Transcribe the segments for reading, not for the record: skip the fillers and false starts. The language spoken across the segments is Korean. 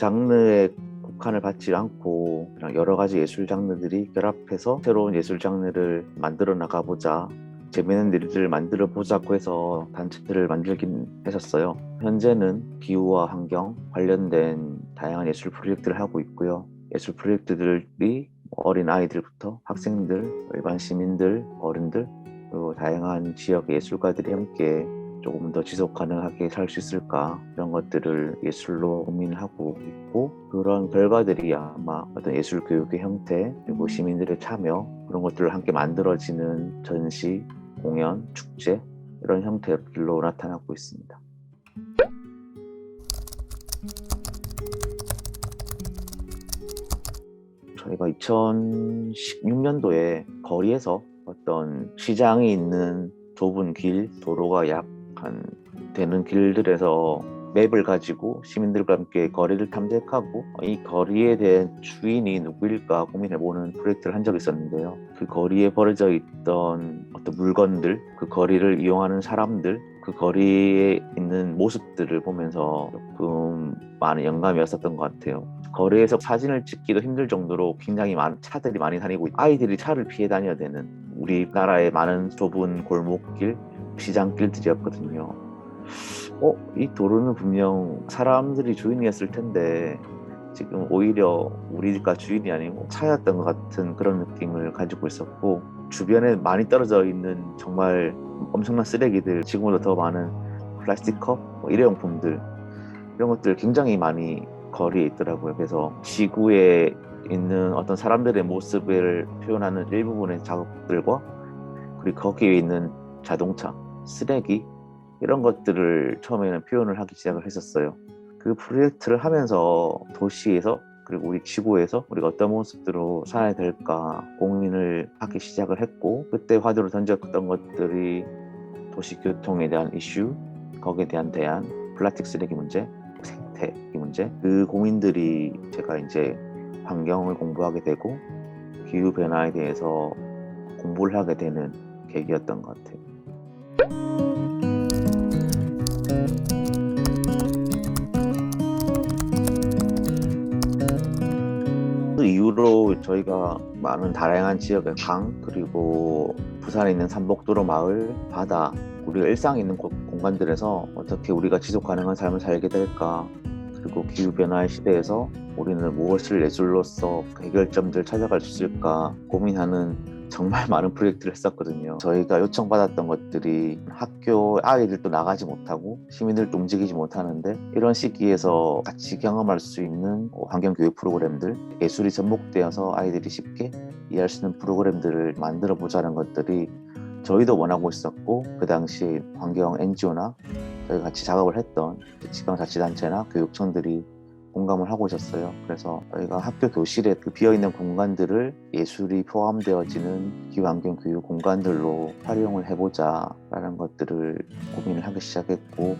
장르에 국한을 받지 않고 그냥 여러 가지 예술 장르들이 결합해서 새로운 예술 장르를 만들어 나가보자, 재미있는 일들을 만들어 보자고 해서 단체를 만들긴 했었어요. 현재는 기후와 환경 관련된 다양한 예술 프로젝트를 하고 있고요. 예술 프로젝트들이 어린 아이들부터 학생들, 일반 시민들, 어른들, 그리고 다양한 지역의 예술가들이 함께 조금 더 지속 가능하게 살 수 있을까, 이런 것들을 예술로 고민하고 있고, 그런 결과들이 아마 어떤 예술 교육의 형태, 그리고 시민들의 참여, 그런 것들을 함께 만들어지는 전시, 공연, 축제, 이런 형태로 나타나고 있습니다. 저희가 2016년도에 거리에서 어떤 시장이 있는 좁은 길, 도로가 약 한 되는 길들에서 맵을 가지고 시민들과 함께 거리를 탐색하고 이 거리에 대한 주인이 누구일까 고민해보는 프로젝트를 한 적이 있었는데요. 그 거리에 버려져 있던 어떤 물건들, 그 거리를 이용하는 사람들, 그 거리에 있는 모습들을 보면서 조금 많은 영감이었었던 것 같아요. 거리에서 사진을 찍기도 힘들 정도로 굉장히 많은 차들이 많이 다니고 아이들이 차를 피해 다녀야 되는 우리나라의 많은 좁은 골목길, 시장길들이었거든요. 이 도로는 분명 사람들이 주인이었을 텐데 지금 오히려 우리가 주인이 아니고 차였던 것 같은 그런 느낌을 가지고 있었고, 주변에 많이 떨어져 있는 정말 엄청난 쓰레기들, 지금보다 더 많은 플라스틱 컵, 일회용품들, 이런 것들 굉장히 많이 거리에 있더라고요. 그래서 지구에 있는 어떤 사람들의 모습을 표현하는 일부분의 작업들과 그리고 거기에 있는 자동차, 쓰레기, 이런 것들을 처음에는 표현을 하기 시작을 했었어요. 그 프로젝트를 하면서 도시에서 그리고 우리 지구에서 우리가 어떤 모습으로 살아야 될까 고민을 하기 시작을 했고, 그때 화두로 던졌던 것들이 도시교통에 대한 이슈, 거기에 대한 대안, 플라스틱 쓰레기 문제, 생태 이 문제, 그 고민들이 제가 이제 환경을 공부하게 되고 기후변화에 대해서 공부를 하게 되는 계기였던 것 같아요. 그 이후로 저희가 많은 다양한 지역의 강, 그리고 부산에 있는 삼복도로 마을, 바다, 우리가 일상에 있는 공간들에서 어떻게 우리가 지속 가능한 삶을 살게 될까, 그리고 기후변화의 시대에서 우리는 무엇을 예술로서 해결점들을 찾아갈 수 있을까 고민하는 정말 많은 프로젝트를 했었거든요. 저희가 요청받았던 것들이 학교 아이들도 나가지 못하고 시민들도 움직이지 못하는데, 이런 시기에서 같이 경험할 수 있는 환경교육 프로그램들, 예술이 접목되어서 아이들이 쉽게 이해할 수 있는 프로그램들을 만들어 보자는 것들이 저희도 원하고 있었고, 그 당시 환경 NGO나 저희 같이 작업을 했던 지방자치단체나 교육청들이 공감을 하고 있었어요. 그래서 저희가 학교 교실에 그 비어있는 공간들을 예술이 포함되어지는 기후환경 교육 공간들로 활용을 해보자 라는 것들을 고민을 하기 시작했고,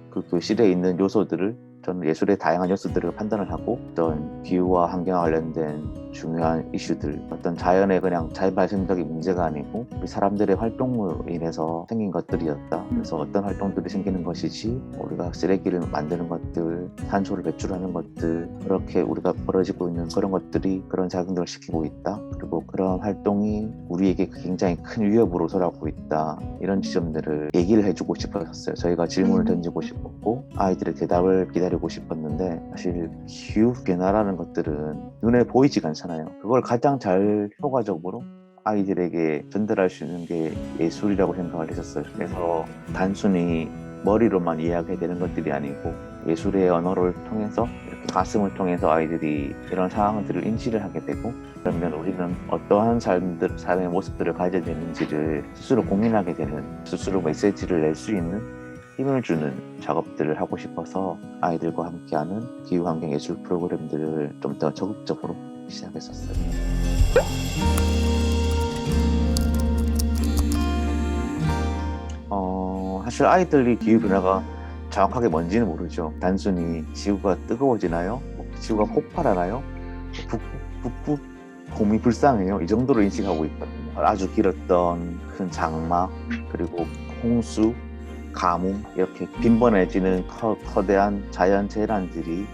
그 교실에 있는 요소들을 저는 예술의 다양한 요소들을 판단을 하고 어떤 기후와 환경과 관련된 중요한 이슈들, 어떤 자연의 그냥 자연발생적인 문제가 아니고 우리 사람들의 활동으로 인해서 생긴 것들이었다. 그래서 어떤 활동들이 생기는 것이지 우리가 쓰레기를 만드는 것들, 탄소를 배출하는 것들, 그렇게 우리가 벌어지고 있는 그런 것들이 그런 작용들을 시키고 있다. 그리고 그런 활동이 우리에게 굉장히 큰 위협으로 돌아오고 있다. 이런 지점들을 얘기를 해주고 싶었어요. 저희가 질문을 던지고 싶었고 아이들의 대답을 기다리고 싶었는데, 사실 기후변화라는 것들은 눈에 보이지가 않잖아요. 그걸 가장 잘 효과적으로 아이들에게 전달할 수 있는 게 예술이라고 생각을 했었어요. 그래서 단순히 머리로만 이해하게 되는 것들이 아니고 예술의 언어를 통해서, 이렇게 가슴을 통해서 아이들이 이런 상황들을 인지를 하게 되고, 그러면 우리는 어떠한 삶의 모습들을 가져야 되는지를 스스로 고민하게 되는, 스스로 메시지를 낼 수 있는 힘을 주는 작업들을 하고 싶어서 아이들과 함께하는 기후환경 예술 프로그램들을 좀 더 적극적으로 시작했었어요. 사실 아이들이 기후변화가 정확하게 뭔지는 모르죠. 단순히 지구가 뜨거워지나요? 지구가 폭발하나요? 북극 곰이 불쌍해요. 이 정도로 인식하고 있거든요. 아주 길었던 큰 장마, 그리고 홍수, 가뭄, 이렇게 빈번해지는 거대한 자연 재난들이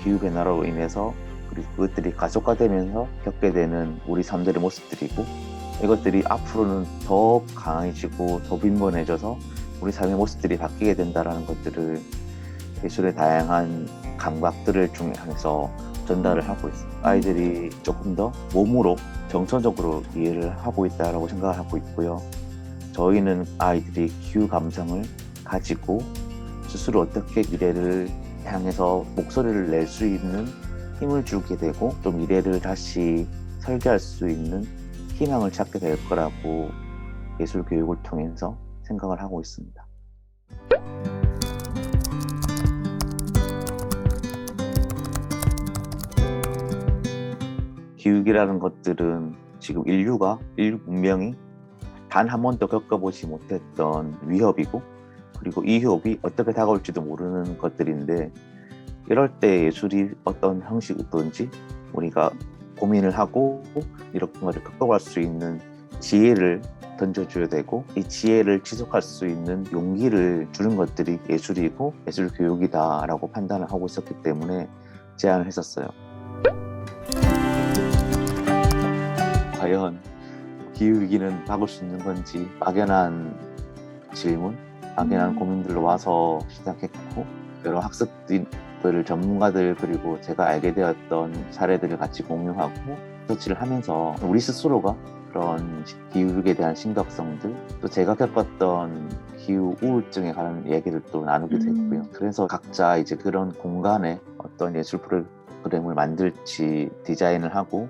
기후변화로 인해서 그리고 그것들이 가속화되면서 겪게 되는 우리 삶들의 모습들이고, 이것들이 앞으로는 더 강해지고 더 빈번해져서 우리 삶의 모습들이 바뀌게 된다는 것들을 예술의 다양한 감각들을 중에서 전달을 하고 있습니다. 아이들이 조금 더 몸으로 정서적으로 이해를 하고 있다고 생각을 하고 있고요. 저희는 아이들이 기후 감성을 가지고 스스로 어떻게 미래를 향해서 목소리를 낼 수 있는 힘을 주게 되고, 또 미래를 다시 설계할 수 있는 희망을 찾게 될 거라고 예술 교육을 통해서 생각을 하고 있습니다. 기후위기라는 것들은 지금 인류 문명이 단 한 번도 겪어보지 못했던 위협이고, 그리고 이 위협이 어떻게 다가올지도 모르는 것들인데, 이럴 때 예술이 어떤 형식이든지 우리가 고민을 하고 이런 것을 극복할 수 있는 지혜를 던져줘야 되고, 이 지혜를 지속할 수 있는 용기를 주는 것들이 예술이고 예술 교육이다라고 판단을 하고 있었기 때문에 제안을 했었어요. 과연 기후위기는 막을 수 있는 건지, 막연한 질문, 막연한 고민들로 와서 시작했고, 여러 학습들, 전문가들, 그리고 제가 알게 되었던 사례들을 같이 공유하고 서치를 하면서 우리 스스로가 그런 기후위기에 대한 심각성들, 또 제가 겪었던 기후 우울증에 관한 얘기를 또 나누게 됐고요. 그래서 각자 이제 그런 공간에 어떤 예술 프로그램을 만들지 디자인을 하고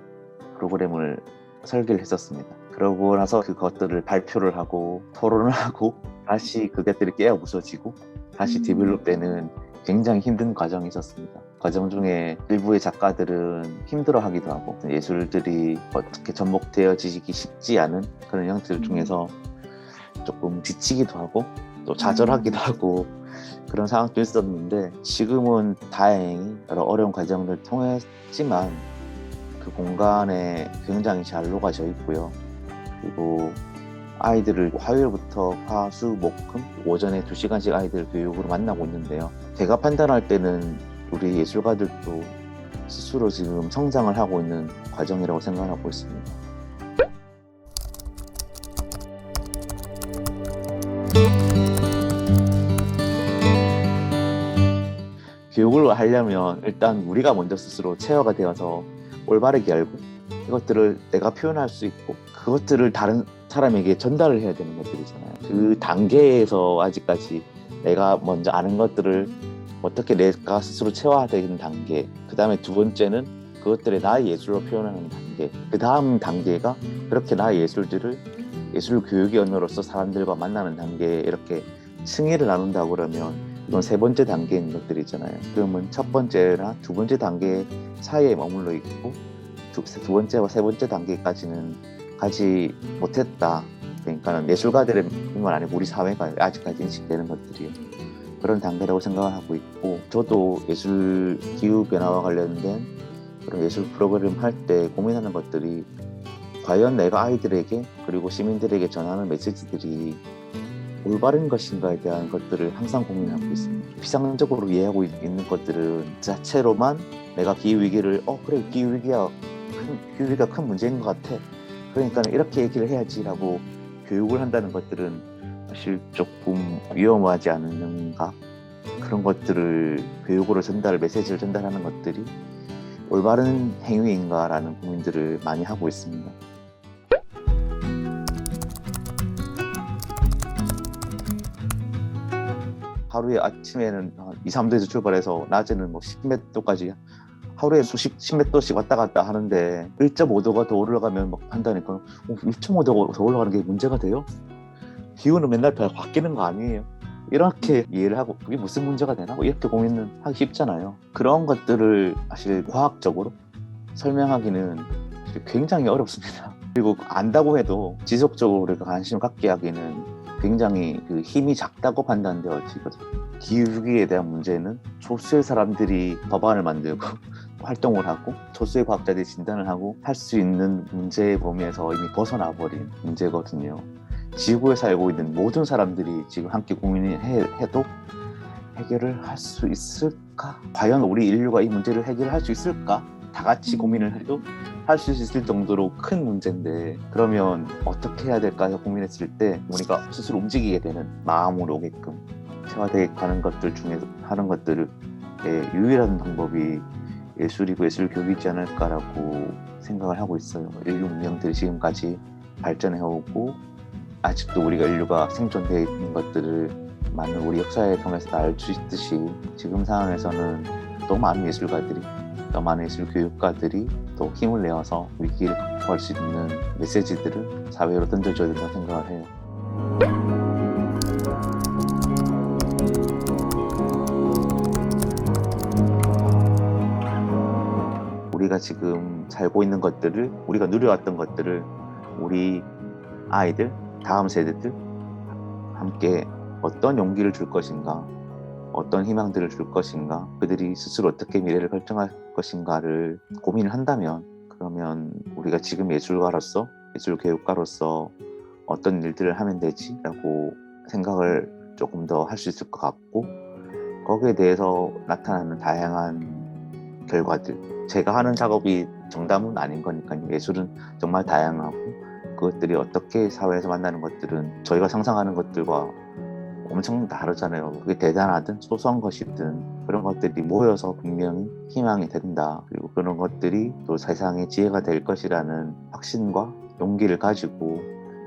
프로그램을 설계를 했었습니다. 그러고 나서 그것들을 발표를 하고 토론을 하고 다시 그것들이 깨어 부서지고 다시 디벨롭되는 굉장히 힘든 과정이 있었습니다. 과정 중에 일부의 작가들은 힘들어하기도 하고, 예술들이 어떻게 접목되어지기 쉽지 않은 그런 형태들 중에서 조금 지치기도 하고 또 좌절하기도 하고 그런 상황도 있었는데, 지금은 다행히 여러 어려운 과정을 통했지만 그 공간에 굉장히 잘 녹아져 있고요. 그리고 아이들을 화요일부터 화, 수, 목, 금 오전에 2시간씩 아이들 교육으로 만나고 있는데요. 제가 판단할 때는 우리 예술가들도 스스로 지금 성장을 하고 있는 과정이라고 생각하고 있습니다. 교육을 하려면 일단 우리가 먼저 스스로 체화가 되어서 올바르게 알고, 이것들을 내가 표현할 수 있고 그것들을 다른 사람에게 전달을 해야 되는 것들이잖아요. 그 단계에서 아직까지 내가 먼저 아는 것들을 어떻게 내가 스스로 체화되는 단계, 그 다음에 두 번째는 그것들을 나의 예술로 표현하는 단계, 그 다음 단계가 그렇게 나의 예술들을 예술 교육의 언어로서 사람들과 만나는 단계, 이렇게 층위를 나눈다고 그러면 이건 세 번째 단계인 것들이잖아요. 그러면 첫 번째나 두 번째 단계 사이에 머물러 있고 두 번째와 세 번째 단계까지는 가지 못했다. 그러니까 예술가들의 뿐만 아니고 우리 사회가 아직까지 인식되는 것들이요. 그런 단계라고 생각을 하고 있고, 저도 예술 기후변화와 관련된 그런 예술 프로그램 할 때 고민하는 것들이 과연 내가 아이들에게 그리고 시민들에게 전하는 메시지들이 올바른 것인가에 대한 것들을 항상 고민하고 있습니다. 피상적으로 이해하고 있는 것들은 자체로만 내가 기후위기를 그래 기후위기가 큰 문제인 것 같아, 그러니까 이렇게 얘기를 해야지라고 교육을 한다는 것들은 사실 조금 위험하지 않는가, 그런 것들을 교육으로 메시지를 전달하는 것들이 올바른 행위인가라는 고민들을 많이 하고 있습니다. 하루에 아침에는 2, 3도에서 출발해서 낮에는 뭐 10몇 도까지 하루에 십몇 도씩 왔다 갔다 하는데 1.5도가 더 올라가면 막 한다니까 1.5도가 더 올라가는 게 문제가 돼요? 기후는 맨날 바뀌는 거 아니에요? 이렇게 이해를 하고 그게 무슨 문제가 되나? 이렇게 고민을 하기 쉽잖아요. 그런 것들을 사실 과학적으로 설명하기는 굉장히 어렵습니다. 그리고 안다고 해도 지속적으로 우리가 관심을 갖게 하기는 굉장히 그 힘이 작다고 판단되어지거든요. 기후위기에 대한 문제는 소수의 사람들이 법안을 만들고 활동을 하고 소수의 과학자들이 진단을 하고 할 수 있는 문제의 범위에서 이미 벗어나 버린 문제거든요. 지구에 살고 있는 모든 사람들이 지금 함께 고민해도 해결을 할 수 있을까? 과연 우리 인류가 이 문제를 해결할 수 있을까? 다 같이 고민을 해도 할 수 있을 정도로 큰 문제인데, 그러면 어떻게 해야 될까 해서 고민했을 때 우리가 스스로 움직이게 되는 마음으로 오게끔 체화되게 가는 것들 중에서 하는 것들의 유일한 방법이 예술이고 예술 교육이지 않을까라고 생각을 하고 있어요. 인류 문명들이 지금까지 발전해오고 아직도 우리가 인류가 생존되어 있는 것들을 많은 우리 역사에 통해서 알 수 있듯이, 지금 상황에서는 또 많은 예술가들이, 또 많은 예술 교육가들이 또 힘을 내어서 위기를 극복할 수 있는 메시지들을 사회로 던져줘야 된다고 생각을 해요. 우리가 지금 살고 있는 것들을, 우리가 누려왔던 것들을 우리 아이들, 다음 세대들 함께 어떤 용기를 줄 것인가, 어떤 희망들을 줄 것인가, 그들이 스스로 어떻게 미래를 결정할 것인가를 고민을 한다면, 그러면 우리가 지금 예술가로서, 예술 교육가로서 어떤 일들을 하면 되지? 라고 생각을 조금 더 할 수 있을 것 같고, 거기에 대해서 나타나는 다양한 결과들, 제가 하는 작업이 정답은 아닌 거니까요. 예술은 정말 다양하고 그것들이 어떻게 사회에서 만나는 것들은 저희가 상상하는 것들과 엄청 다르잖아요. 그게 대단하든 소소한 것이든 그런 것들이 모여서 분명히 희망이 된다. 그리고 그런 것들이 또 세상의 지혜가 될 것이라는 확신과 용기를 가지고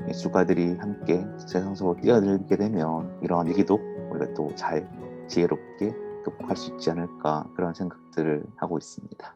예술가들이 함께 세상 속으로 뛰어들게 되면 이러한 위기도 우리가 또 잘 지혜롭게 극복할 수 있지 않을까, 그런 생각들을 하고 있습니다.